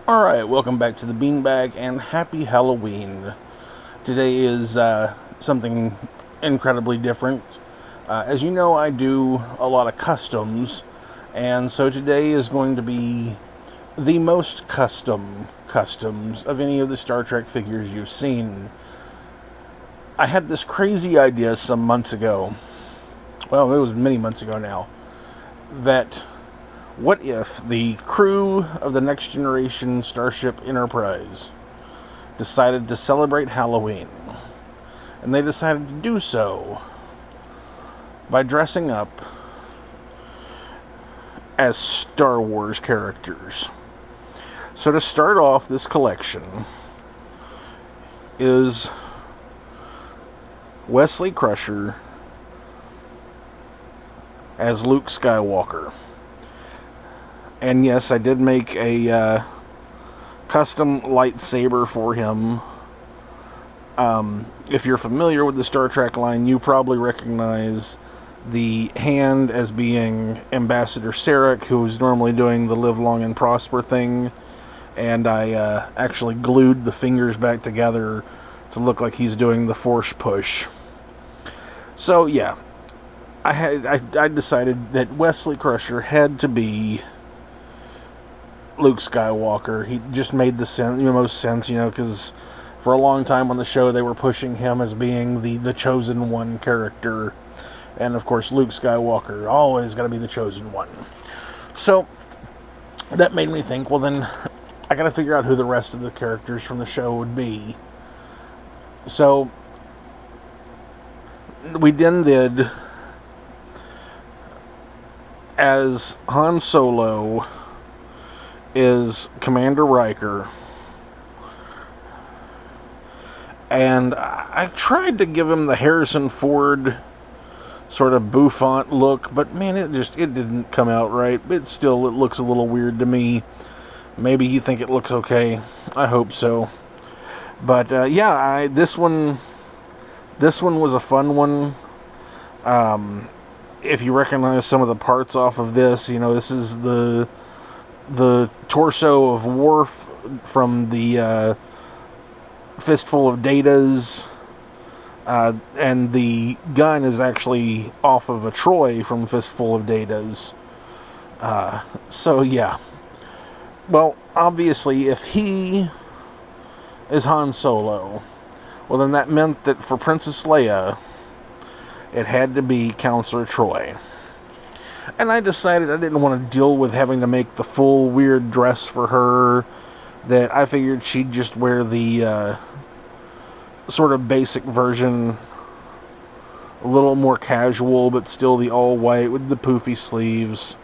Alright, welcome back to the Beanbag and happy Halloween. Today is something incredibly different. As you know, I do a lot of customs, and so today is going to be the most customs of any of the Star Trek figures you've seen. I had this crazy idea some months ago, well, it was many months ago now, that what if the crew of the Next Generation Starship Enterprise decided to celebrate Halloween? And they decided to do so by dressing up as Star Wars characters. So to start off this collection is Wesley Crusher as Luke Skywalker. And yes, I did make a custom lightsaber for him. If you're familiar with the Star Trek line, you probably recognize the hand as being Ambassador Sarek, who's normally doing the live long and prosper thing. And I actually glued the fingers back together to look like he's doing the force push. So yeah, I decided that Wesley Crusher had to be Luke Skywalker. He just made the most sense, because for a long time on the show they were pushing him as being the chosen one character, and of course Luke Skywalker always got to be the chosen one. So that made me think, well then I got to figure out who the rest of the characters from the show would be. So we then did as Han Solo is Commander Riker, and I tried to give him the Harrison Ford sort of bouffant look, but man, it didn't come out right. It looks a little weird to me. Maybe you think it looks okay. I hope so. But yeah, this one was a fun one. If you recognize some of the parts off of this, this is the torso of Worf from the Fistful of Datas, and the gun is actually off of a Troy from Fistful of Datas. So yeah. Well, obviously, if he is Han Solo, well then that meant that for Princess Leia, it had to be Counselor Troy. And I decided I didn't want to deal with having to make the full weird dress for her, that I figured she'd just wear the sort of basic version, a little more casual, but still the all-white with the poofy sleeves.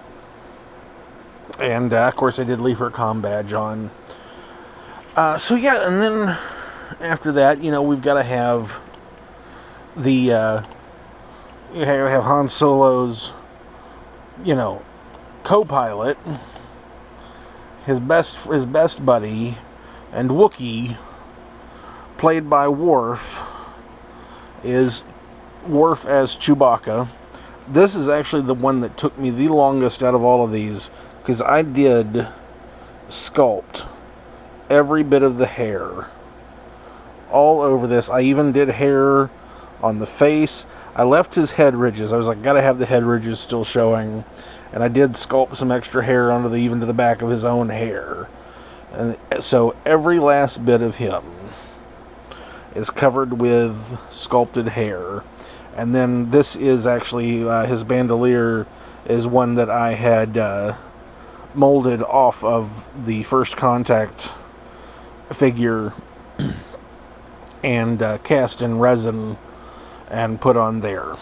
And, of course, I did leave her comm badge on. So, yeah, and then after that, we've got to have the... you have Han Solo's co-pilot, his best buddy, and Wookiee, played by Worf, is Worf as Chewbacca. This is actually the one that took me the longest out of all of these, because I did sculpt every bit of the hair all over this. I even did hair on the face. I left his head ridges. I was like, gotta have the head ridges still showing. And I did sculpt some extra hair onto even to the back of his own hair. And so every last bit of him is covered with sculpted hair. And then this is actually, his bandolier is one that I had molded off of the First Contact figure and cast in resin and put on there.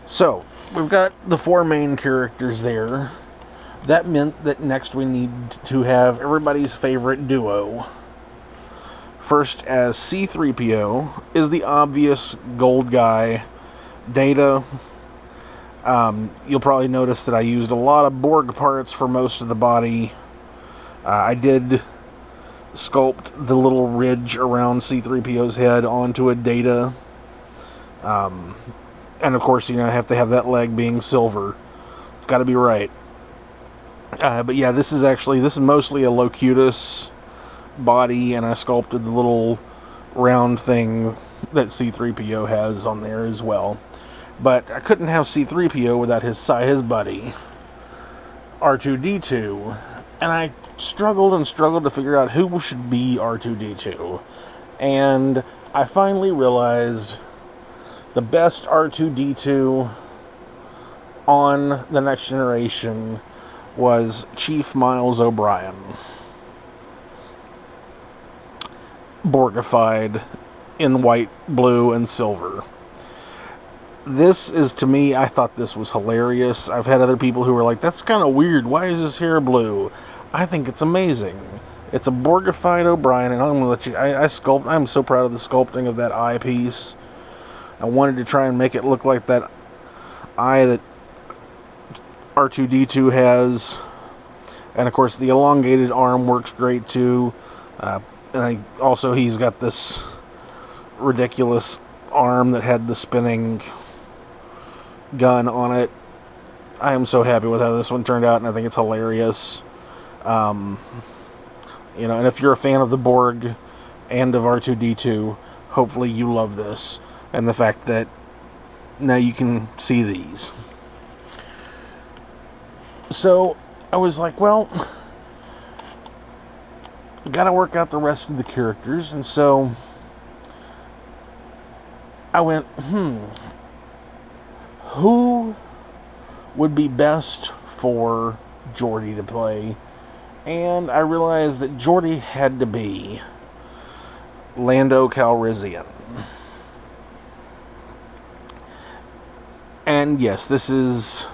So, we've got the four main characters there. That meant that next we need to have everybody's favorite duo. First, as C-3PO, is the obvious gold guy, Data. You'll probably notice that I used a lot of Borg parts for most of the body. I did sculpt the little ridge around C-3PO's head onto a Data. And of course, I have to have that leg being silver. It's got to be right. But yeah, this is mostly a Locutus body, and I sculpted the little round thing that C-3PO has on there as well. But I couldn't have C-3PO without his buddy, R2-D2. And I struggled and struggled to figure out who should be R2-D2. And I finally realized the best R2-D2 on The Next Generation was Chief Miles O'Brien. Borgified in white, blue, and silver. This is, to me, I thought this was hilarious. I've had other people who were like, that's kind of weird. Why is his hair blue? I think it's amazing. It's a Borgified O'Brien, and I'm going to let you... I'm so proud of the sculpting of that eyepiece. I wanted to try and make it look like that eye that R2-D2 has. And, of course, the elongated arm works great, too. And he's got this ridiculous arm that had the spinning gun on it. I am so happy with how this one turned out, and I think it's hilarious. And if you're a fan of the Borg and of R2-D2, hopefully you love this, and the fact that now you can see these. So I was like, well, gotta work out the rest of the characters, and so I went, who would be best for Geordi to play? And I realized that Geordi had to be Lando Calrissian. And yes, this is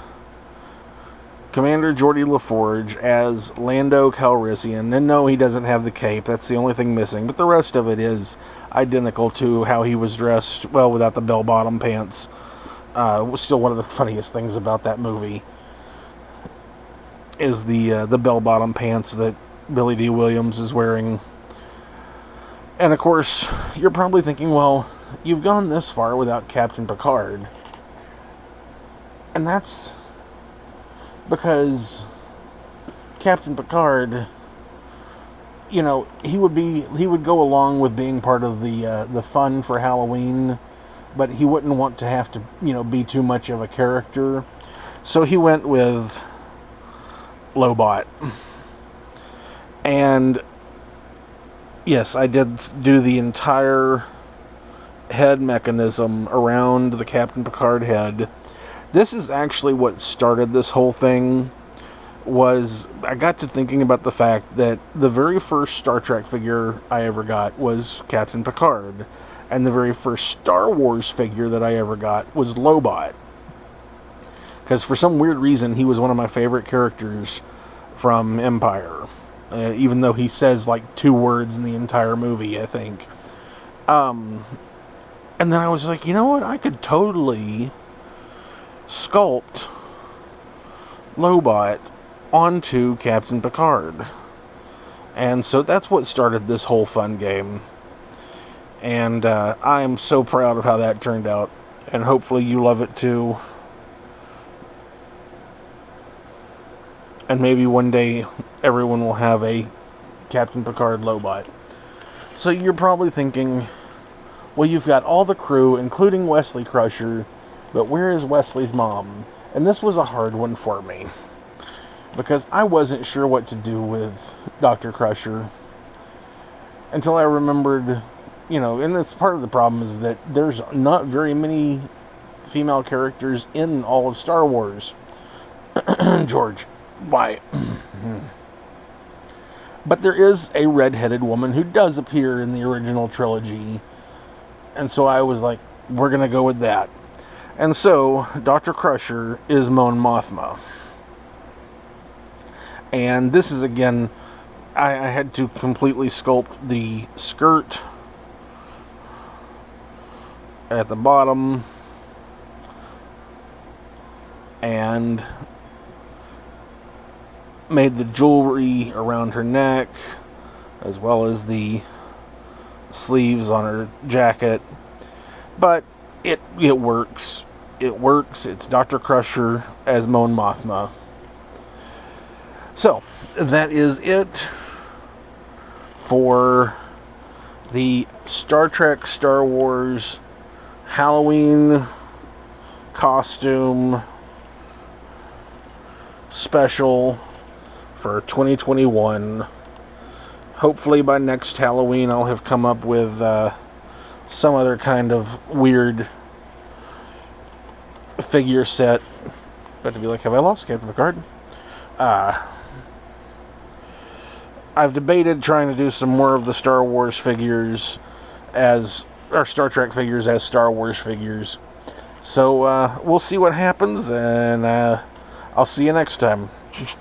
Commander Geordi LaForge as Lando Calrissian. And no, he doesn't have the cape. That's the only thing missing. But the rest of it is identical to how he was dressed, well, without the bell-bottom pants. It was still one of the funniest things about that movie is the bell-bottom pants that Billy D. Williams is wearing. And, of course, you're probably thinking, well, you've gone this far without Captain Picard. And that's because Captain Picard, he would go along with being part of the fun for Halloween, but he wouldn't want to have to, be too much of a character. So he went with Lobot. And yes, I did do the entire head mechanism around the Captain Picard head. This is actually what started this whole thing. I got to thinking about the fact that the very first Star Trek figure I ever got was Captain Picard, and the very first Star Wars figure that I ever got was Lobot. Because for some weird reason, he was one of my favorite characters from Empire. Even though he says like 2 words in the entire movie, I think. And then I was like, you know what? I could totally sculpt Lobot onto Captain Picard. And so that's what started this whole fun game. And I am so proud of how that turned out. And hopefully you love it too. And maybe one day everyone will have a Captain Picard Lobot. So you're probably thinking, well, you've got all the crew, including Wesley Crusher, but where is Wesley's mom? And this was a hard one for me, because I wasn't sure what to do with Dr. Crusher until I remembered, and that's part of the problem is that there's not very many female characters in all of Star Wars. George, why? But there is a red-headed woman who does appear in the original trilogy, and so I was like, we're going to go with that. And so, Dr. Crusher is Mon Mothma. And this is, again, I had to completely sculpt the skirt at the bottom, and made the jewelry around her neck, as well as the sleeves on her jacket. But it works. It works. It's Dr. Crusher as Mon Mothma. So, that is it for the Star Trek Star Wars Halloween costume special for 2021. Hopefully by next Halloween I'll have come up with some other kind of weird figure set. But to be like, have I lost Captain Picard? I've debated trying to do some more of the Star Wars figures or Star Trek figures as Star Wars figures. So we'll see what happens, and I'll see you next time.